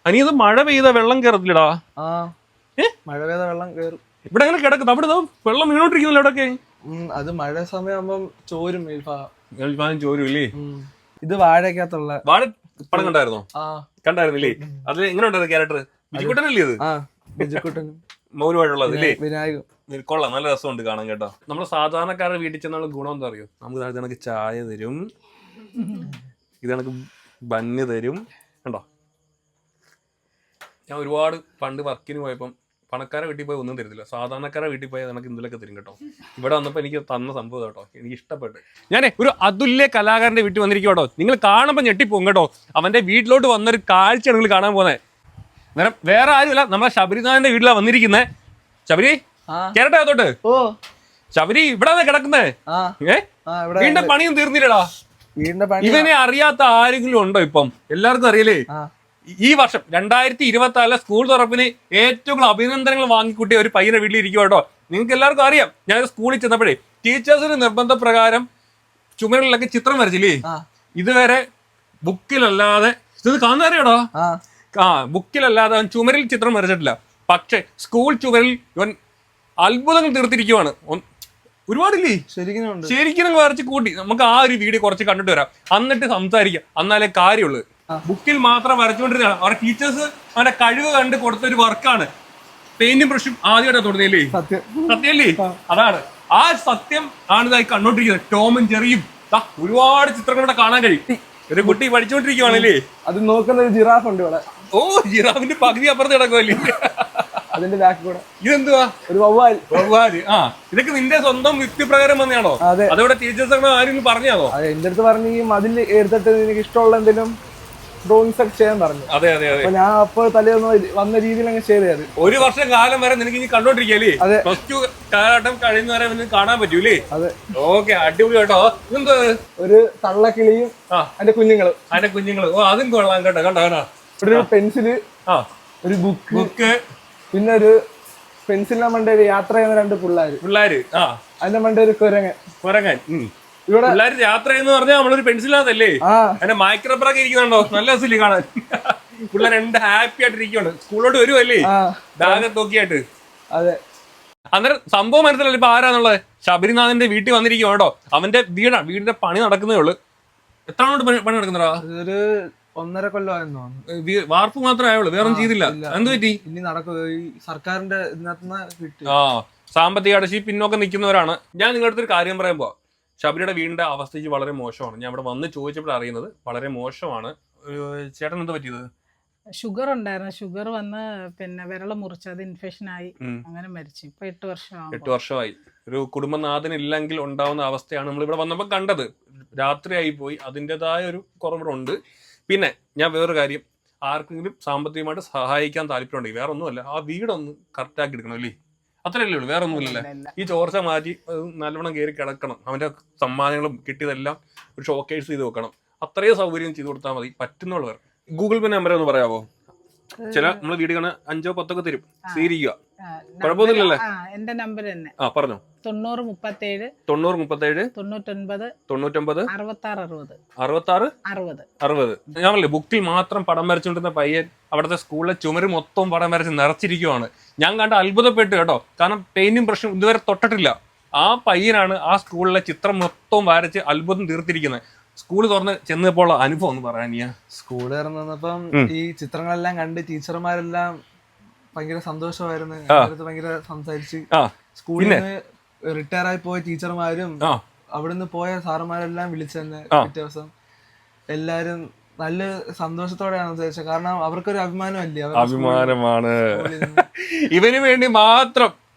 അനിയത് മഴ പെയ്ത വെള്ളം കയറത്തില്ലടാ. മഴ പെയ്ത വെള്ളം കയറും. ഇവിടെ അങ്ങനെ കിടക്കുന്നത് അവിടെ വെള്ളം വീണോണ്ടിരിക്കുന്നില്ല ഇവിടെയൊക്കെ. അത് മഴ സമയമാകുമ്പം ചോരും മേൽഭാഗം ചോരും ഇല്ലേ? ഇത് വാഴക്കകത്തുള്ള വാഴ പടം കണ്ടായിരുന്നോ? കണ്ടായിരുന്നില്ലേ? അതിൽ എങ്ങനെ ഉണ്ടായിരുന്നു ക്യാരക്ടർ? ബിജുക്കുട്ടനല്ലേ ഇത്? ബിജുക്കുട്ടനും മൗനമായിട്ടുള്ളത് ഇല്ലേ? വിനായകും. കൊള്ളാം, നല്ല രസമുണ്ട് കാണാൻ കേട്ടോ. നമ്മള് സാധാരണക്കാരുടെ വീട്ടിൽ ചെന്നുള്ള ഗുണം എന്താ അറിയോ? നമുക്ക് ഇതണക്ക് ചായ തരും, ഇതണക്ക് ബന്ന് തരും. കണ്ടോ, ഞാൻ ഒരുപാട് പണ്ട് വർക്കിന് പോയപ്പം പണക്കാരെ വീട്ടിൽ പോയി ഒന്നും തരുന്നില്ല, സാധാരണക്കാരെ വീട്ടിൽ പോയി നമുക്ക് എന്തെങ്കിലുമൊക്കെ തരും കേട്ടോ. ഇവിടെ വന്നപ്പോൾ എനിക്ക് തന്ന സംഭവം കേട്ടോ, എനിക്ക് ഇഷ്ടപ്പെട്ടു. ഞാനേ ഒരു അതുല്യ കലാകാരന്റെ വീട്ടിൽ വന്നിരിക്കും കേട്ടോ. നിങ്ങൾ കാണുമ്പോൾ ഞെട്ടിപ്പോകും കേട്ടോ. അവന്റെ വീട്ടിലോട്ട് വന്നൊരു കാഴ്ചയാണ് നിങ്ങൾ കാണാൻ പോകുന്നത്. അന്നേരം വേറെ ആരുമില്ല, നമ്മളെ ശബരിനാഥന്റെ വീട്ടിലാണ് വന്നിരിക്കുന്നത്. ശബരി കേരട്ടെ അകത്തോട്ട്. ശബരി ഇവിടെ കിടക്കുന്നേ. വീണ്ടും പണിയും തീർന്നില്ലടാ. ഇവനെ അറിയാത്ത ആരെങ്കിലും ഉണ്ടോ ഇപ്പം? എല്ലാവർക്കും അറിയില്ലേ. ഈ വർഷം 2024 സ്കൂൾ തുറപ്പിന് ഏറ്റവും അഭിനന്ദനങ്ങൾ വാങ്ങിക്കൂട്ടിയ ഒരു പയ്യനെ വീട്ടിൽ ഇരിക്കും കേട്ടോ. നിങ്ങൾക്ക് എല്ലാവർക്കും അറിയാം, ഞാൻ സ്കൂളിൽ ചെന്നപ്പോഴേ ടീച്ചേഴ്സിന് നിർബന്ധപ്രകാരം ചുമരിലൊക്കെ ചിത്രം വരച്ചില്ലേ. ഇതുവരെ ബുക്കിലല്ലാതെ ഇത് കാണാറിയടോ. ബുക്കിലല്ലാതെ അവൻ ചുമരിൽ ചിത്രം വരച്ചിട്ടില്ല. പക്ഷെ സ്കൂൾ ചുമരിൽ ഇവൻ അത്ഭുതങ്ങൾ തീർത്തിരിക്കുവാണ്. ഒരുപാടില്ലേ ശരിക്കും വരച്ച് കൂട്ടി. നമുക്ക് ആ ഒരു വീഡിയോ കുറച്ച് കണ്ടിട്ട് വരാം, എന്നിട്ട് സംസാരിക്കാം. എന്നാലേ കാര്യമുള്ളൂ. ബുക്കിൽ മാത്രം വരച്ചുകൊണ്ടിരുന്നതാണ്. അവരുടെ ടീച്ചേഴ്സ് അവന്റെ കഴിവ് കണ്ട് കൊടുത്തൊരു വർക്കാണ്. പെയിന്റും ബ്രഷും ആദ്യമായിട്ടാണ് തുടങ്ങിയല്ലേ? സത്യമല്ലേ? അതാണ് ആ സത്യം ആണ് ഇതായി കണ്ടോണ്ടിരിക്കുന്നത്. ടോമും ജെറിയും ഒരുപാട് ചിത്രങ്ങളുടെ കാണാൻ കഴിയും. ഒരു കുട്ടി പഠിച്ചുകൊണ്ടിരിക്കുവാണല്ലേ. അത് നോക്കുന്ന ഒരു ജിറാഫ് ഉണ്ട് ഇവിടെ. ഓ, ജിറാഫിന്റെ പകുതി അപ്പുറത്ത് കിടക്കുമല്ലേ? അതിന്റെ ബാക്കി കൂടെ ഇതെന്തുവാ? ഒരു വവ്വാൽ. ഇതൊക്കെ നിന്റെ സ്വന്തം യുക്തിപ്രകാരം വന്നെയാണോ? അതോടെ ടീച്ചേഴ്സ് ആരും പറഞ്ഞാണോ? എന്റെ അടുത്ത് പറഞ്ഞു ഈ മതിൽ എടുത്തിട്ട് എനിക്ക് ഇഷ്ടമുള്ള എന്തെങ്കിലും ഡ്രോയിങ്സ് ഒക്കെ ചെയ്യാൻ പറഞ്ഞു. അതെ അതെ അതെ. ഞാൻ അപ്പോൾ തലേന്ന് വന്ന രീതിയിൽ അങ്ങ് ചെയ്തത്. ഒരു വർഷം കാലം വരെ നിനക്ക് ഇനി കണ്ടോണ്ടിരിക്കല്ലേ? പ്ലസ് ടു കാലഘട്ടം കഴിയുന്നവരെ കാണാൻ പറ്റൂലേ? അതെ. ഓക്കെ, അടിപൊളി കേട്ടോ. ഇതെന്താ? ഒരു തള്ളക്കിളിയും അതിന്റെ കുഞ്ഞുങ്ങളും. ഓ, അതും കൊള്ളാം കേട്ടോ. കണ്ടോ, ഒരു പെൻസില്, ഒരു ബുക്ക്, പിന്നെ ഒരു പെൻസിലിന്റെ മണ്ട ഒരു യാത്ര ചെയ്യുന്ന 2 പിള്ളേര്. അതിന്റെ മണ്ട ഒരു കുരങ്ങൻ. ഇവിടെ പിള്ളേർ യാത്ര എന്ന് പറഞ്ഞാൽ നമ്മളൊരു പെൻസിലാതല്ലേ? അതിന്റെ മൈക്രോബ്രൊക്കെ ഇരിക്കുന്നുണ്ടോ? നല്ല രസമില്ലേ കാണാൻ? പിള്ളേർ 2 ഹാപ്പി ആയിട്ട് ഇരിക്കുവാണ്. സ്കൂളിലോട്ട് വരുമല്ലേ ബാഗ് നോക്കിയായിട്ട്. അതെ. അന്നേരം സംഭവം മനസ്സിലല്ല ഇപ്പൊ ആരാന്നുള്ളത്. ശബരിനാഥന്റെ വീട്ടിൽ വന്നിരിക്കും കേട്ടോ. അവന്റെ വീടിന്റെ പണി നടക്കുന്നേ ഉള്ളു. എത്ര പണി നടക്കുന്നതാ? ഒരു 1.5 കൊല്ലമായിരുന്നു. വാർപ്പ് മാത്രമേ ആയുള്ളൂ, വേറെ ഒന്നും ചെയ്തില്ല. എന്ത് പറ്റി? ഇനി നടക്കും. ഈ സർക്കാരിന്റെ ഇതിനകത്ത് സാമ്പത്തിക അടച്ചി പിന്നോക്കം നിൽക്കുന്നവരാണ്. ഞാൻ നിങ്ങളുടെ അടുത്തൊരു കാര്യം പറയാൻ പോവാ. ശബരിയുടെ വീടിന്റെ അവസ്ഥയ്ക്ക് വളരെ മോശമാണ്. ഞാൻ ഇവിടെ വന്ന് ചോദിച്ചപ്പോൾ അറിയുന്നത് വളരെ മോശമാണ്. ചേട്ടൻ എന്താ പറ്റിയത്? ഷുഗർ ഉണ്ടായിരുന്നു. ഷുഗർ വന്ന് പിന്നെ വിരള മുറിച്ച് അത് ഇൻഫെക്ഷൻ ആയി അങ്ങനെ മരിച്ചു. ഇപ്പൊ 8 വർഷമായി. ഒരു കുടുംബനാഥനില്ലെങ്കിൽ ഉണ്ടാവുന്ന അവസ്ഥയാണ് നമ്മൾ ഇവിടെ വന്നപ്പോൾ കണ്ടത്. രാത്രിയായി പോയി, അതിൻ്റെതായ ഒരു കുറവുണ്ട്. പിന്നെ ഞാൻ വേറൊരു കാര്യം, ആർക്കെങ്കിലും സാമ്പത്തികമായിട്ട് സഹായിക്കാൻ താല്പര്യമുണ്ടെങ്കിൽ വേറെ ഒന്നുമല്ല, ആ വീടൊന്ന് കറക്റ്റാക്കി എടുക്കണം അല്ലേ? അത്രയല്ലേ ഉള്ളൂ, വേറെ ഒന്നുമില്ലല്ലേ? ഈ ചോർച്ച മാറ്റി നല്ലവണ്ണം കയറി കിടക്കണം. അവന്റെ സമ്മാനങ്ങളും കിട്ടിയതെല്ലാം ഒരു ഷോക്കേസ് ചെയ്ത് വെക്കണം. അത്രയും സൗകര്യം ചെയ്ത് കൊടുത്താൽ മതി പറ്റുന്നുള്ളവർ. ഗൂഗിൾ പേ നമ്പർ ഒന്ന് പറയാവോ? ചില നമ്മള് വീട് കാണാൻ 5-10 തരും. സ്വീകരിക്കുക, കുഴപ്പമൊന്നുമില്ലല്ലേ? എന്റെ നമ്പർ തന്നെ. പറഞ്ഞോ. 9037 99 99 66 ഞാൻ പറഞ്ഞില്ലേ, ബുക്കിൽ മാത്രം പടം വരച്ചുകൊണ്ടിരുന്ന പയ്യൻ അവിടുത്തെ സ്കൂളിലെ ചുമര് മൊത്തം പടം വരച്ച് നിറച്ചിരിക്കുവാണ്. ഞാൻ കണ്ട് അത്ഭുതപ്പെട്ടു കേട്ടോ. കാരണം പെയിന്റും ബ്രഷും ഇതുവരെ തൊട്ടിട്ടില്ല. ആ പയ്യനാണ് ആ സ്കൂളിലെ ചിത്രം മൊത്തം വരച്ച് അത്ഭുതം തീർത്തിരിക്കുന്നത്. സ്കൂൾ തുറന്ന് ചെന്നപ്പോൾ അനുഭവം ഒന്ന് പറയാനിയാ? സ്കൂൾ തുറന്നപ്പം ഈ ചിത്രങ്ങളെല്ലാം കണ്ട് ടീച്ചർമാരെല്ലാം ഭയങ്കര സന്തോഷമായിരുന്നു. ഭയങ്കര സംസാരിച്ച് സ്കൂളിൽ നിന്ന് റിട്ടയർ ആയി പോയ ടീച്ചർമാരും അവിടുന്ന് പോയ സാറുമാരെല്ലാം വിളിച്ചെന്നെ പിറ്റേ ദിവസം എല്ലാരും നല്ല സന്തോഷത്തോടെയാണ് സംസാരിച്ചത്. കാരണം അവർക്കൊരു അഭിമാനമാണ്. ഇവന് വേണ്ടി മാത്രം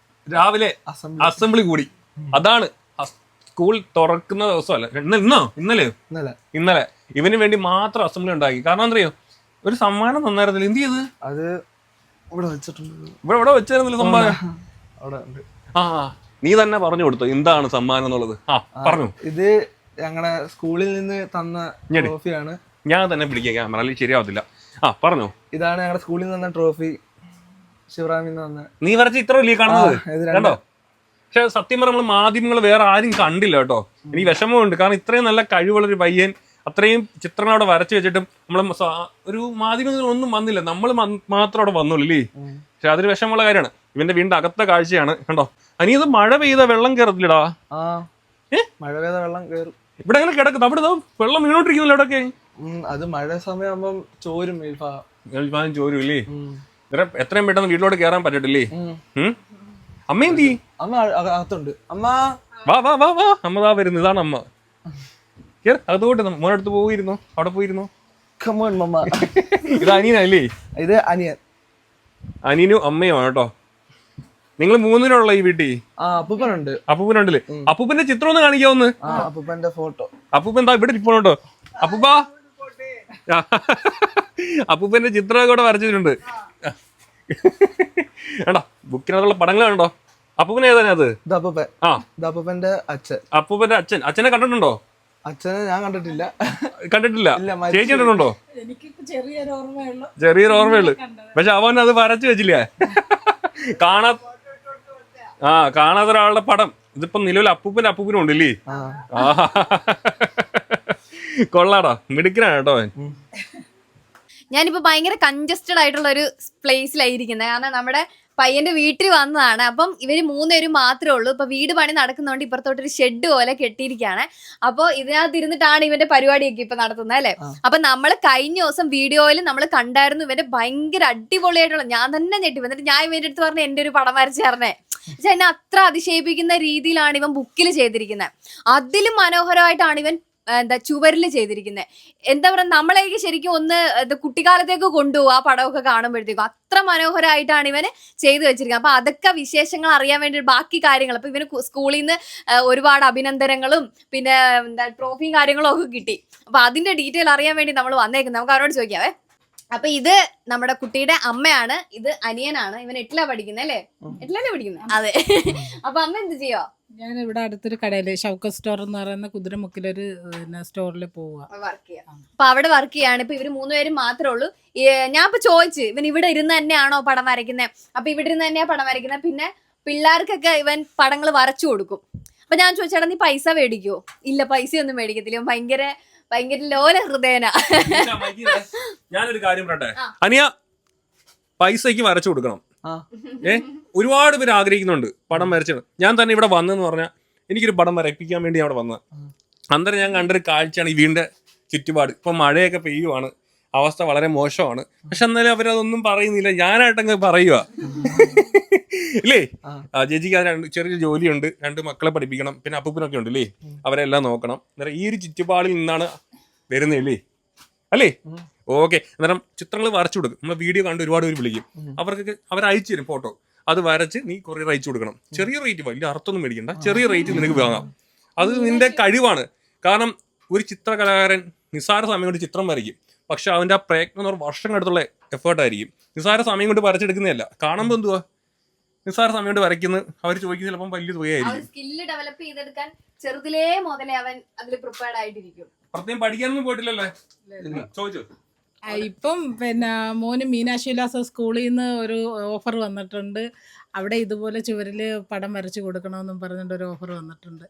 രാവിലെ അസംബ്ലി കൂടി. അതാണ് സ്കൂൾ തുറക്കുന്ന ദിവസമല്ല, ഇന്നലെ ഇവന് വേണ്ടി മാത്രം അസംബ്ലി ഉണ്ടാക്കി. കാരണം എന്തറിയോ, ഒരു സമ്മാനം തന്നായിരുന്നില്ല. എന്ത് ചെയ്ത്? അത് ഇവിടെ വെച്ചിട്ടുണ്ട്. ഇവിടെ വെച്ചായിരുന്നില്ല സമ്മാനം. നീ തന്നെ പറഞ്ഞു കൊടുത്തു എന്താണ് സമ്മാനം എന്നുള്ളത്. പറഞ്ഞു. ഇത് ഞങ്ങളുടെ സ്കൂളിൽ നിന്ന് തന്ന ട്രോഫിയാണ്. ഞാൻ തന്നെ പിടിക്കുക, ക്യാമറ അല്ലെങ്കിൽ ശരിയാവത്തില്ല. പറഞ്ഞോ. ഇതാണ് ഞങ്ങളുടെ സ്കൂളിൽ നിന്ന് ട്രോഫി. ശിവറാമിൽ നിന്ന് തന്ന. നീ വരച്ച ഇത്ര വലിയ കാണുന്നത് കണ്ടോ? പക്ഷെ സത്യം പറഞ്ഞ നമ്മൾ മാധ്യമങ്ങൾ വേറെ ആരും കണ്ടില്ല കേട്ടോ. എനിക്ക് വിഷമമുണ്ട്. കാരണം ഇത്രയും നല്ല കഴിവുള്ളൊരു പയ്യൻ അത്രയും ചിത്രങ്ങൾ അവിടെ വരച്ചു വെച്ചിട്ടും ഒരു മാധ്യമങ്ങളൊന്നും വന്നില്ല, നമ്മൾ മാത്രം അവിടെ വന്നുള്ളൂ അല്ലേ. പക്ഷെ അതൊരു വിഷമമുള്ള കാര്യമാണ്. ഇവന്റെ വീടിന്റെ അകത്തെ കാഴ്ചയാണ് കണ്ടോ. അനിയത് മഴ പെയ്ത വെള്ളം കയറത്തില്ലടാ. മഴ പെയ്ത വെള്ളം കയറും ഇവിടെ അങ്ങനെ കിടക്കുന്നത്. അവിടെ വെള്ളം വീണോണ്ടിരിക്കുന്നില്ല ഇവിടെയൊക്കെ. അത് മഴ സമയമാകുമ്പം ചോരും മേൽഭാഗം ചോരും ഇല്ലേ. എത്രയും പെട്ടെന്ന് വീട്ടിലോട്ട് കയറാൻ പറ്റത്തില്ലേ. അമ്മ എന്തി? അമ്മ അകത്തുണ്ട്. അമ്മ വാ വാ വാ വാ, അമ്മ ദാ വരുന്നു. ഇതാണ് അമ്മ. അതുകൊണ്ട് മോനടുത്ത് പോയിരുന്നു, അവിടെ പോയിരുന്നു. ഇത് അനിയനല്ലേ? ഇത് അനിയൻ. അനിയനും അമ്മയുമാണ് കേട്ടോ. നിങ്ങൾ മൂന്നിനുള്ള ഈ വീട്ടിൽ? അപ്പൂപ്പനുണ്ട്. അപ്പൂപ്പനുണ്ടല്ലേ? അപ്പൂപ്പന്റെ ചിത്രം ഒന്ന് കാണിക്കാവുന്ന? അപ്പൂപ്പന്റെ ഫോട്ടോ. അപ്പൂപ്പൻ എന്താ ഇവിടെ ഇരിപ്പുണ്ടോ? അപ്പൂപ്പ അപ്പൂപ്പന്റെ ചിത്രമൊക്കെ ഇവിടെ വരച്ചിട്ടുണ്ട്. വേണ്ട ബുക്കിനകത്തുള്ള പടങ്ങളുണ്ടോ? അപ്പൂപ്പൻ ഏതാണ് അത്? അപ്പൂപ്പന്റെ അച്ഛൻ. അപ്പൂപ്പന്റെ അച്ഛൻ. അച്ഛനെ കണ്ടിട്ടുണ്ടോ? അച്ഛനെ ഞാൻ കണ്ടിട്ടില്ല. കണ്ടിട്ടില്ല. ചേച്ചി കണ്ടിട്ടുണ്ടോ? ചെറിയൊരു ഓർമ്മയുള്ളു. പക്ഷെ അവൻ അത് വരച്ചു വെച്ചില്ലേ. കാണാത്ത ഒരാളുടെ പടം. ഇതിപ്പോ നിലവിൽ അപ്പൂപ്പനും ഉണ്ടല്ലേ. കൊള്ളാടാ, മിടുക്കനാണ് കേട്ടോ അവൻ. ഞാനിപ്പോ ഭയങ്കര കൺജസ്റ്റഡ് ആയിട്ടുള്ള ഒരു പ്ലേസിലായിരിക്കുന്നത്. കാരണം നമ്മുടെ പയ്യന്റെ വീട്ടിൽ വന്നതാണ്. അപ്പം ഇവര് 3 പേരും മാത്രമേ ഉള്ളൂ. ഇപ്പൊ വീട് പണി നടക്കുന്നതുകൊണ്ട് ഇപ്പുറത്തോട്ടൊരു ഷെഡ് പോലെ കെട്ടിയിരിക്കുകയാണ്. അപ്പോൾ ഇതിനകത്ത് ഇരുന്നിട്ടാണ് ഇവന്റെ പരിപാടിയൊക്കെ ഇപ്പൊ നടത്തുന്നത് അല്ലെ. അപ്പൊ നമ്മൾ കഴിഞ്ഞ ദിവസം വീഡിയോയിൽ നമ്മൾ കണ്ടായിരുന്നു ഇവന്റെ ഭയങ്കര അടിപൊളിയായിട്ടുള്ള, ഞാൻ തന്നെ ഞെട്ടി. എന്നിട്ട് ഞാൻ ഇവന്റെ അടുത്ത് പറഞ്ഞ എന്റെ ഒരു പടം വരച്ചു തരണേ. പക്ഷെ എന്നെ അത്ര അതിശയിപ്പിക്കുന്ന രീതിയിലാണ് ഇവൻ ബുക്കിൽ ചെയ്തിരിക്കുന്നത്. അതിലും മനോഹരമായിട്ടാണ് ഇവൻ ചുവരിൽ ചെയ്തിരിക്കുന്നത്. എന്താ പറയുക, നമ്മളേക്ക് ശരിക്കും ഒന്ന് കുട്ടിക്കാലത്തേക്ക് കൊണ്ടുപോകും ആ പടമൊക്കെ കാണുമ്പോഴത്തേക്കും. അത്ര മനോഹരമായിട്ടാണ് ഇവന് ചെയ്തു വെച്ചിരിക്കുന്നത്. അപ്പൊ അതൊക്കെ വിശേഷങ്ങൾ അറിയാൻ വേണ്ടി ബാക്കി കാര്യങ്ങൾ, അപ്പൊ ഇവന് സ്കൂളിൽ നിന്ന് ഒരുപാട് അഭിനന്ദനങ്ങളും പിന്നെ ട്രോഫിയും കാര്യങ്ങളും ഒക്കെ കിട്ടി. അപ്പൊ അതിന്റെ ഡീറ്റെയിൽ അറിയാൻ വേണ്ടി നമ്മൾ വന്നേക്കുന്നത്. നമുക്ക് അവരോട് ചോദിക്കാവേ. അപ്പൊ ഇത് നമ്മുടെ കുട്ടിയുടെ അമ്മയാണ്, ഇത് അനിയനാണ്. ഇവൻ 8ലാ പഠിക്കുന്നത് അല്ലേ? 8ലല്ലേ പഠിക്കുന്നത്? അതെ. അപ്പൊ അമ്മ എന്ത് ചെയ്യോ? ഞാൻ ഇവിടെ അടുത്തൊരു കടയില് ഷൗക്കത്ത് സ്റ്റോർ എന്ന് പറയുന്ന കുതിരമുക്കിലൊരു സ്റ്റോറിൽ പോവുക, വർക്ക് ചെയ്യാം. അപ്പൊ അവിടെ വർക്ക് ചെയ്യാണ്. ഇപ്പൊ ഇവര് 3 പേരും മാത്രമേ ഉള്ളൂ. ഞാൻ ഇപ്പൊ ചോദിച്ചു ഇവൻ ഇവിടെ ഇരുന്ന് തന്നെയാണോ പടം വരയ്ക്കുന്നത്? അപ്പൊ ഇവിടെ ഇരുന്ന് തന്നെയാ പടം വരയ്ക്കുന്നത്. പിന്നെ പിള്ളേർക്കൊക്കെ ഇവൻ പടങ്ങൾ വരച്ചു കൊടുക്കും. അപ്പൊ ഞാൻ ചോദിച്ചേട്ടാ നീ പൈസ മേടിക്കുവോ? ഇല്ല, പൈസയൊന്നും മേടിക്കത്തില്ല. ഭയങ്കര ലോല ഹൃദയന. ഞാനൊരു കാര്യം പറയട്ടെ അനിയ, പൈസക്ക് വരച്ചു കൊടുക്കണം. ഒരുപാട് പേര് ആഗ്രഹിക്കുന്നുണ്ട് പടം വരച്ചത്. ഞാൻ തന്നെ ഇവിടെ വന്നെന്ന് പറഞ്ഞാൽ എനിക്കൊരു പടം വരപ്പിക്കാൻ വേണ്ടി അവിടെ വന്നത്. അന്നേരം ഞാൻ കണ്ടൊരു കാഴ്ചയാണ് ഈ വീടിന്റെ ചുറ്റുപാട്. ഇപ്പൊ മഴയൊക്കെ പെയ്യുവാണ്, അവസ്ഥ വളരെ മോശമാണ്. പക്ഷെ എന്നാലും അവരതൊന്നും പറയുന്നില്ല, ഞാനായിട്ടങ്ങ് പറയുക ഇല്ലേ. ചേച്ചിക്ക് അത് ചെറിയ ജോലിയുണ്ട്, 2 മക്കളെ പഠിപ്പിക്കണം, പിന്നെ അപ്പൂപ്പനൊക്കെ ഉണ്ട് അല്ലേ, അവരെല്ലാം നോക്കണം. അന്നേരം ഈ ഒരു ചുറ്റുപാടിൽ നിന്നാണ് വരുന്നില്ലേ അല്ലേ? ഓക്കെ. അന്നേരം ചിത്രങ്ങൾ വരച്ചു കൊടുക്കും. നമ്മൾ വീഡിയോ കണ്ട് ഒരുപാട് പേര് വിളിക്കും. അവർക്കൊക്കെ അവർ അയച്ചു തരും ഫോട്ടോ. അത് വരച്ച് നീ കൊറിയർ അയച്ചു കൊടുക്കണം. ചെറിയ റേറ്റ്, വലിയ അർത്ഥമൊന്നും മേടിക്കണ്ട, ചെറിയ റേറ്റ് നിനക്ക് വാങ്ങാം. അത് നിന്റെ കഴിവാണ്. കാരണം ഒരു ചിത്രകലാകാരൻ നിസ്സാര സമയം കൊണ്ട് ചിത്രം വരയ്ക്കും. പക്ഷെ അവന്റെ ആ പ്രയത്നം എന്ന് പറഞ്ഞാൽ വർഷങ്ങളടുത്തുള്ള എഫേർട്ടായിരിക്കും. നിസ്സാര സമയം കൊണ്ട് വരച്ചെടുക്കുന്നതല്ല. കാണുമ്പോൾ എന്തുവാ നിസ്സാര സമയം കൊണ്ട് വരയ്ക്കുന്നത്. അവർ ചോദിക്കുന്നത് ചിലപ്പോൾ വലിയ തുകയായിരിക്കും. സ്കില്ല് ഡെവലപ്പ് ചെയ്തെടുക്കാൻ ചെറുതിലേ മുതലേ അവൻ അതിൽ പ്രിപ്പയർഡ് ആയിട്ടിരിക്കും. പ്രത്യേകം പഠിക്കാനൊന്നും പോയിട്ടില്ലല്ലേ? ചോദിച്ചു. ഇപ്പം പിന്നെ മോന് മീനാക്ഷി വിലാസ സ്കൂളിൽ നിന്ന് ഒരു ഓഫർ വന്നിട്ടുണ്ട്. അവിടെ ഇതുപോലെ ചുവരില് പടം വരച്ചു കൊടുക്കണമെന്നും പറഞ്ഞിട്ട് ഒരു ഓഫർ വന്നിട്ടുണ്ട്.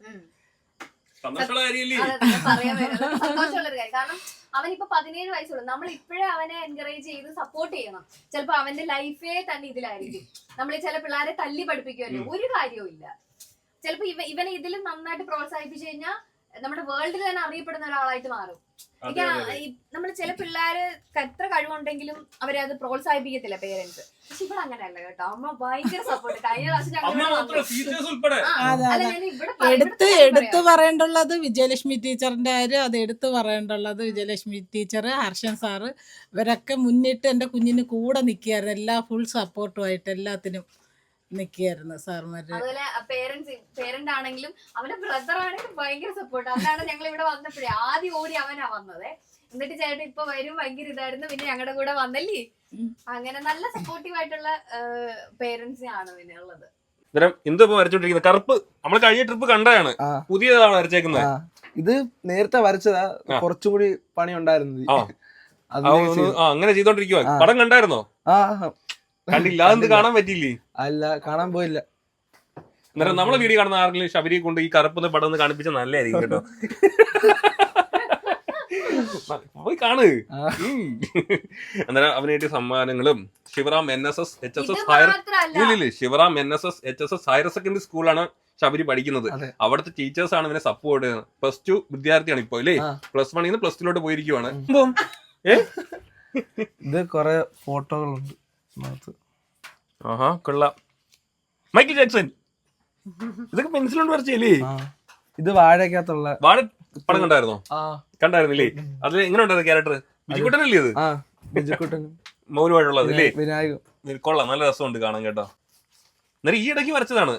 കാരണം അവനിപ്പോ 17 വയസ്സുള്ളൂ. നമ്മൾ ഇപ്പോഴേ അവനെ എൻകറേജ് ചെയ്ത് സപ്പോർട്ട് ചെയ്യണം. ചിലപ്പോ അവന്റെ ലൈഫേ തന്നെ ഇതിലായിരിക്കും. നമ്മൾ ചില പിള്ളേരെ തല്ലി പഠിപ്പിക്കുമല്ലോ, ഒരു കാര്യവും ഇല്ല. ചിലപ്പോ ഇവനെ ഇതിലും നന്നായിട്ട് പ്രോത്സാഹിപ്പിച്ചു കഴിഞ്ഞാൽ നമ്മുടെ വേൾഡിൽ തന്നെ അറിയപ്പെടുന്ന ഒരാളായിട്ട് മാറും. നമ്മൾ ചില പിള്ളേര് എത്ര കഴിവുണ്ടെങ്കിലും അവരെ അത് പ്രോത്സാഹിപ്പിക്കത്തില്ല പേരൻസ്. പക്ഷെ ഇവിടെ അങ്ങനെയല്ല കേട്ടോ. അമ്മ ഭയങ്കര സപ്പോർട്ട്. കഴിഞ്ഞ എടുത്തു പറയേണ്ടുള്ളത് വിജയലക്ഷ്മി ടീച്ചറിന്റെ കാര്യം. അത് എടുത്തു പറയേണ്ടുള്ളത് വിജയലക്ഷ്മി ടീച്ചർ, ഹർഷൻ സാറ്, ഇവരൊക്കെ മുന്നിട്ട് എൻ്റെ കുഞ്ഞിന് കൂടെ നിൽക്കുകയായിരുന്നു. എല്ലാ ഫുൾ സപ്പോർട്ടുമായിട്ട് എല്ലാത്തിനും നിൽക്കുകയായിരുന്നു സാർമാര്. അതുപോലെ പേരന്റ് ആണെങ്കിലും അവന്റെ ബ്രദർ ആണെങ്കിലും ഭയങ്കര സപ്പോർട്ട്. അതാണ് ഞങ്ങൾ ഇവിടെ വന്നപ്പോഴേ ആദ്യം ഓടി അവനാ വന്നത്. എന്നിട്ട് ചേട്ടൻ ഇപ്പൊ വരും, ഭയങ്കര ഇതായിരുന്നു, പിന്നെ ഞങ്ങളുടെ കൂടെ വന്നല്ലേ. അങ്ങനെ നല്ല സപ്പോർട്ടീവ് ആയിട്ടുള്ള പേരൻസ് ആണ് പിന്നെ ഉള്ളത്. വരച്ചോണ്ടിരിക്കുന്നത് കറുപ്പ് നമ്മൾ കഴിഞ്ഞ ട്രിപ്പ് കണ്ടതാണ്, പുതിയതാണ് വരച്ചേക്കുന്നത്. ഇത് നേരത്തെ വരച്ചതാ, കുറച്ചും കൂടി പണി ഉണ്ടായിരുന്നത്. അങ്ങനെ ചെയ്തോണ്ടിരിക്കുവാ. പടം കണ്ടായിരുന്നോ? കണ്ടില്ല. അതെന്ത് കാണാൻ പറ്റിയില്ലേ? അല്ല, കാണാൻ പോയില്ല. അന്നേരം നമ്മളെ വീഡിയോ കാണുന്ന ആരെങ്കിലും ശബരിയെ കൊണ്ട് ഈ കറുപ്പ് പടം ഒന്ന് കാണിപ്പിച്ച നല്ലതായിരിക്കും കേട്ടോ. പോയി കാണ്. അന്നേരം അവനായിട്ട് സമ്മാനങ്ങളും ശിവറാം NSS HSS ഹയർ ഇല്ല Shivaram NSS HSS higher secondary സ്കൂളാണ് ശബരി പഠിക്കുന്നത്. അവിടുത്തെ ടീച്ചേഴ്സ് ആണ് ഇവനെ സപ്പോർട്ട് ചെയ്യുന്നത്. +2 വിദ്യാർത്ഥിയാണ് ഇപ്പൊ അല്ലേ? +1 നിന്ന് +2 പോയിരിക്കുവാണ്. ഇത് കൊറേ ഫോട്ടോകളുണ്ട്. ആഹാ കൊള്ളാം. മൈക്കിൾ ജാക്സൺ ഇതൊക്കെ പെൻസിലുകൊണ്ട് വരച്ചല്ലേ? ഇത് വാഴക്കകത്തുള്ള വാഴ പടം കണ്ടായിരുന്നോ? കണ്ടായിരുന്നില്ലേ? അതിൽ എങ്ങനെ ഉണ്ടായിരുന്നു ക്യാരക്ടർ? ബിജുക്കുട്ടനല്ലേ അത്? ബിജുക്കുട്ടനും മൗനമായിട്ടുള്ളത് അല്ലേ? വിനായകും. കൊള്ളാം, നല്ല രസമുണ്ട് കാണാൻ കേട്ടോ. അന്നേരം ഈ ഇടയ്ക്ക് വരച്ചതാണ്.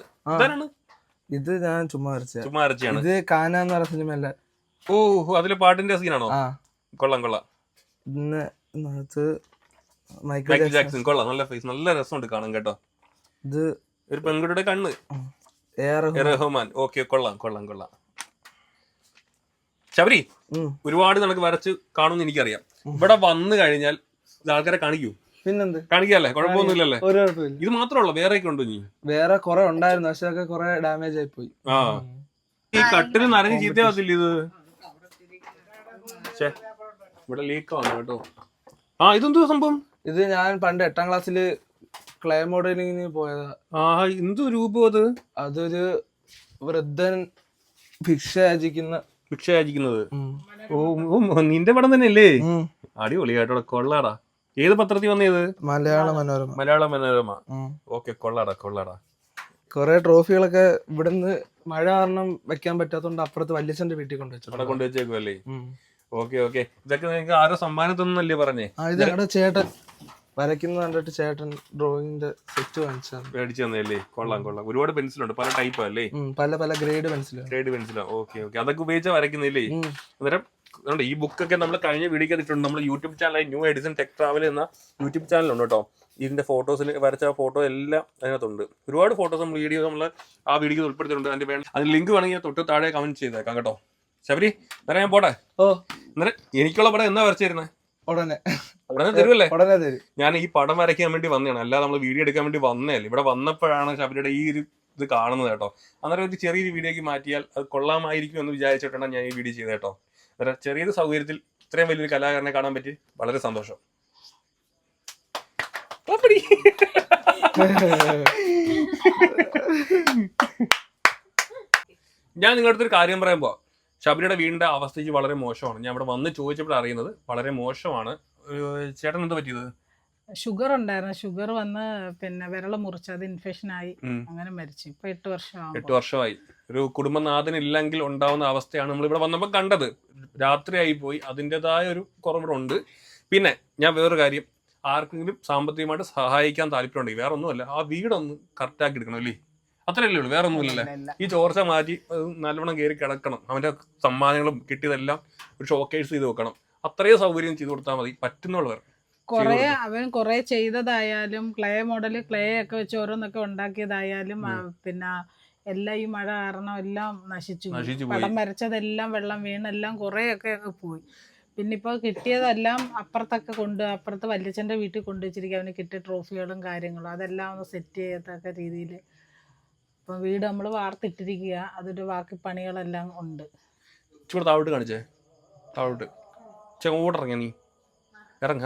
ഇത് ഞാൻ ചുമ്മാ വരച്ചാണ്. ഇത് കാന എന്ന് പറഞ്ഞ സിനിമയല്ല. ഓ അതിലെ പാട്ടിന്റെ സീനാണോ? കൊള്ളാം കൊള്ളാം. മൈക്കിൾ ജാക്സൺ കൊള്ളാം, നല്ല ഫേസ്, നല്ല രസമുണ്ട് കാണാൻ കേട്ടോ. ഇത് ഒരു പെൺകുട്ടിയുടെ കണ്ണ്. റഹ്മാൻ. ഓക്കെ കൊള്ളാം കൊള്ളാം കൊള്ളാം. ശബരി ഒരുപാട് നിനക്ക് വരച്ച് കാണുമെന്ന് എനിക്കറിയാം. ഇവിടെ വന്നു കഴിഞ്ഞാൽ ആൾക്കാരെ കാണിക്കൂ? പിന്നെന്ത് കാണിക്കല്ലേ, കുഴപ്പമൊന്നുമില്ലല്ലേ? ഒരു കുഴപ്പമില്ല. ഇത് മാത്രമല്ല വേറെയൊക്കെ ഉണ്ടോ? നീ വേറെ കൊറേ ഉണ്ടായിരുന്നു, പക്ഷെ ഒക്കെ കൊറേ ഡാമേജ് ആയി പോയി. ഈ കട്ടില് നനഞ്ഞ് ചീത്തയാവത്തില്ല ഇത്? ഇവിടെ ലീക്കാണ് കേട്ടോ. ഇതെന്തോ സംഭവം? ഇത് ഞാൻ പണ്ട് 8ാം ക്ലാസ്സില് ക്ലേ മോഡലിങ്ങിന് പോയതാ. എന്തോ രൂപം അത്? അതൊരു വൃദ്ധൻ ഭിക്ഷ യാചിക്കുന്നത്. ഓ നിന്റെ പടം തന്നെയല്ലേ? അടിപൊളി കേട്ടോ, കൊള്ളാടാ. ഏത് പത്രത്തിൽ വന്നത്? മലയാള മനോരമ. ഓക്കെ കൊള്ളാടാ. കൊറേ ട്രോഫികളൊക്കെ ഇവിടുന്ന് മഴ കാരണം വെക്കാൻ പറ്റാത്തോണ്ട് അപ്പുറത്ത് വല്യച്ഛന്റെ വീട്ടിൽ കൊണ്ടുവച്ചേക്കുമല്ലേ? ഓക്കെ. ഇതൊക്കെ നിങ്ങൾക്ക് ആരോ സമ്മാനം തന്നല്ലേ പറഞ്ഞേ? ഇത് ഞങ്ങളുടെ ചേട്ടൻ വരയ്ക്കുന്ന കണ്ടിട്ട് ചേട്ടൻ ഡ്രോയിങ്ങിന്റെ സെറ്റ് മേടിച്ചു തന്നല്ലേ? കൊള്ളാം. ഒരുപാട് പെൻസിലുണ്ട്, പല ടൈപ്പ് അല്ലേ? പല ഗ്രേഡ് പെൻസിലാ. ഓക്കെ. അതൊക്കെ ഉപയോഗിച്ചാ വരയ്ക്കുന്നില്ലേ? അന്നേരം ഈ ബുക്കൊക്കെ നമ്മൾ കഴിഞ്ഞ വീഡിയോ ഇട്ടിട്ടുണ്ട്. നമ്മൾ യൂട്യൂബ് ചാനലായി ന്യൂ എഡിസൺ ടെക് ട്രാവൽ എന്ന യൂട്യൂബ് ചാനലുണ്ട് കേട്ടോ. ഇതിന്റെ ഫോട്ടോസിൽ വരച്ച ഫോട്ടോ എല്ലാം അതിനകത്തുണ്ട്. ഒരുപാട് ഫോട്ടോസ് വീഡിയോ നമ്മൾ ആ വീഡിയോ ഉൾപ്പെടുത്തിയിട്ടുണ്ട്. അതിന്റെ ലിങ്ക് വേണമെങ്കിൽ തൊട്ട് താഴെ കമന്റ് ചെയ്തേക്കാം കേട്ടോ. ശബരി നേരെ ഞാൻ പോട്ടെ. അന്നേരം എനിക്കുള്ള പടം എന്നാ വരച്ചിരുന്നത്? ഉടനെ തരുമല്ലേ? ഉടനെ തരും. ഞാൻ ഈ പടം വരയ്ക്കാൻ വേണ്ടി വന്നതാണ്, അല്ലാതെ നമ്മൾ വീഡിയോ എടുക്കാൻ വേണ്ടി വന്നതല്ലേ. ഇവിടെ വന്നപ്പോഴാണ് ശബരിയുടെ ഈ ഒരു ഇത് കാണുന്നത് കേട്ടോ. അന്നേരം ഒരു ചെറിയൊരു വീഡിയോക്ക് മാറ്റിയാൽ അത് കൊള്ളാമായിരിക്കും എന്ന് വിചാരിച്ചിട്ടാണ് ഞാൻ ഈ വീഡിയോ ചെയ്തത് കേട്ടോ. അന്നേരം ചെറിയൊരു സൗകര്യത്തിൽ ഇത്രയും വലിയൊരു കലാകാരനെ കാണാൻ പറ്റി വളരെ സന്തോഷം. ഞാൻ നിങ്ങളുടെ അടുത്തൊരു കാര്യം പറയുമ്പോ ശബരിയുടെ വീടിന്റെ അവസ്ഥയ്ക്ക് വളരെ മോശമാണ്. ഞാൻ ഇവിടെ വന്ന് ചോദിച്ചപ്പോൾ അറിയുന്നത് വളരെ മോശമാണ്. ചേട്ടൻ എന്താ പറ്റിയത്? ഷുഗർ ഉണ്ടായിരുന്നു. ഷുഗർ വന്ന് പിന്നെ വിരള് മുറിച്ച് അത് ഇൻഫെക്ഷൻ ആയി അങ്ങനെ മരിച്ചു. ഇപ്പൊ 8 വർഷമായി. ഒരു കുടുംബനാഥൻ ഇല്ലെങ്കിൽ ഉണ്ടാവുന്ന അവസ്ഥയാണ് നമ്മൾ ഇവിടെ വന്നപ്പോൾ കണ്ടത്. രാത്രിയായി പോയി, അതിൻ്റെതായ ഒരു കുറവുണ്ട്. പിന്നെ ഞാൻ വേറൊരു കാര്യം, ആർക്കെങ്കിലും സാമ്പത്തികമായിട്ട് സഹായിക്കാൻ താല്പര്യമുണ്ടെങ്കിൽ വേറെ ഒന്നുമല്ല, ആ വീടൊന്ന് കറക്റ്റാക്കി എടുക്കണം അല്ലേ? അത്രയല്ലേ ഉള്ളൂ, വേറെ ഒന്നുമില്ലല്ലേ? ഈ ചോർച്ച മാറ്റി നല്ലവണ്ണം കയറി കിടക്കണം. അവന്റെ സമ്മാനങ്ങളും കിട്ടിയതെല്ലാം ഒരു ഷോക്കേസ് ചെയ്ത് വെക്കണം. അത്രയും സൗകര്യം ചെയ്ത് കൊടുത്താൽ മതി പറ്റുന്നുള്ളവർ. കൊറേ ചെയ്തതായാലും ക്ലേ ഒക്കെ വെച്ച് ഓരോന്നൊക്കെ ഉണ്ടാക്കിയതായാലും പിന്നെ എല്ലാം ഈ മഴ കാരണം എല്ലാം നശിച്ചു. പടം വരച്ചതെല്ലാം വെള്ളം വീണെല്ലാം കുറേയൊക്കെ പോയി. പിന്നെ ഇപ്പോൾ കിട്ടിയതെല്ലാം അപ്പുറത്ത് വല്യച്ഛൻ്റെ വീട്ടിൽ കൊണ്ടുവച്ചിരിക്കുക. അവന് കിട്ടിയ ട്രോഫികളും കാര്യങ്ങളും അതെല്ലാം ഒന്ന് സെറ്റ് ചെയ്യത്തക്ക രീതിയിൽ ഇപ്പം വീട് നമ്മൾ വാർത്തിട്ടിരിക്കുക. അതൊരു ബാക്കി പണികളെല്ലാം ഉണ്ട്. താഴോട്ട് കാണിച്ചേ, താഴോട്ട് ചെങ്ങോട്ടിറങ്ങിയ നീ ഇറങ്ങ.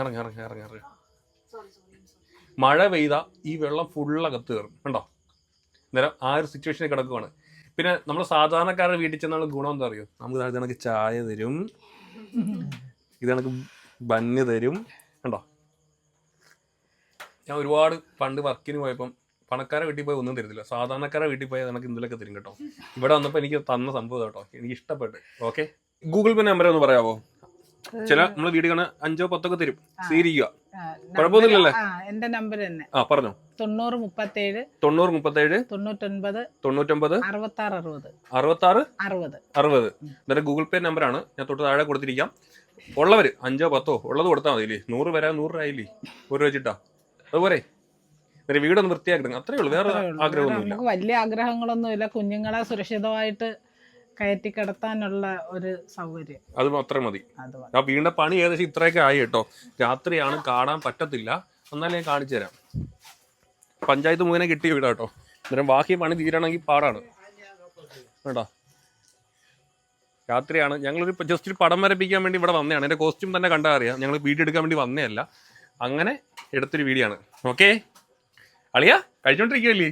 മഴ പെയ്ത ഈ വെള്ളം ഫുള്ളകത്ത് കയറും കണ്ടോ. അന്നേരം ആ ഒരു സിറ്റുവേഷനിൽ കിടക്കുവാണ്. പിന്നെ നമ്മൾ സാധാരണക്കാരുടെ വീട്ടിൽ ചെന്നുള്ള ഗുണം എന്താ അറിയോ? നമുക്ക് ഇത് കണക്ക് ചായ തരും, ഇത് കണക്ക് ബന്ന് തരും കണ്ടോ. ഞാൻ ഒരുപാട് പണ്ട് വർക്കിന് പോയപ്പം പണക്കാരെ വീട്ടിൽ പോയി ഒന്നും തരുന്നില്ല, സാധാരണക്കാരെ വീട്ടിൽ പോയാൽ നമുക്ക് എന്തെങ്കിലുമൊക്കെ തരും കേട്ടോ. ഇവിടെ വന്നപ്പോൾ എനിക്ക് തന്ന സംഭവം കേട്ടോ, എനിക്ക് ഇഷ്ടപ്പെട്ടു. ഓക്കെ, ഗൂഗിൾ പേ നമ്പർ ഒന്ന് പറയാമോ? ചില നമ്മള് വീഡിയോ കാണാൻ 5 10 ഒക്കെ തരും. സ്വീകരിക്കുക, കുഴപ്പമൊന്നുമില്ലല്ലേ? എന്റെ നമ്പർ തന്നെ. പറഞ്ഞോ. 90 37 99 66 60. എന്നിട്ട് ഗൂഗിൾ പേ നമ്പറാണ്, ഞാൻ തൊട്ട് താഴെ കൊടുത്തിരിക്കാം. ഉള്ളവര് 5 10 ഉള്ളത് കൊടുത്താൽ മതി. 100 വരാൻ 100 ആയില്ലേ, 1 രൂപ വെച്ചിട്ടാ. അതുപോലെ വീടൊന്ന് വൃത്തിയാക്കണം, അത്രേ ഉള്ളൂ. വേറെ ആഗ്രഹമൊന്നുമില്ല, വലിയ ആഗ്രഹങ്ങളൊന്നുമില്ല. കുഞ്ഞുങ്ങളെ സുരക്ഷിതമായിട്ട് കയറ്റി കിടത്താനുള്ള ഒരു സൗകര്യം, അത് മാത്രം മതി. ആ വീടിന്റെ പണി ഏകദേശം ഇത്രയൊക്കെ ആയി കേട്ടോ. രാത്രിയാണ്, കാണാൻ പറ്റത്തില്ല, എന്നാലും ഞാൻ കാണിച്ചു തരാം. പഞ്ചായത്ത് മുഖേന കിട്ടിയ വീടാ കേട്ടോ. അന്നേരം ബാക്കി പണി തീരണമെങ്കിൽ പാടാണ് കേട്ടോ. രാത്രിയാണ്. ഞങ്ങളൊരു ജസ്റ്റ് ഒരു പടം വരപ്പിക്കാൻ വേണ്ടി ഇവിടെ വന്നതാണ്. എൻ്റെ കോസ്റ്റ്യൂം തന്നെ കണ്ടാൽ അറിയാം, ഞങ്ങൾ വീഡിയോ എടുക്കാൻ വേണ്ടി വന്നതല്ല. അങ്ങനെ എടുത്തൊരു വീഡിയോ ആണ്. ഓക്കെ അളിയാ കഴിച്ചോണ്ടിരിക്കുകയല്ലേ?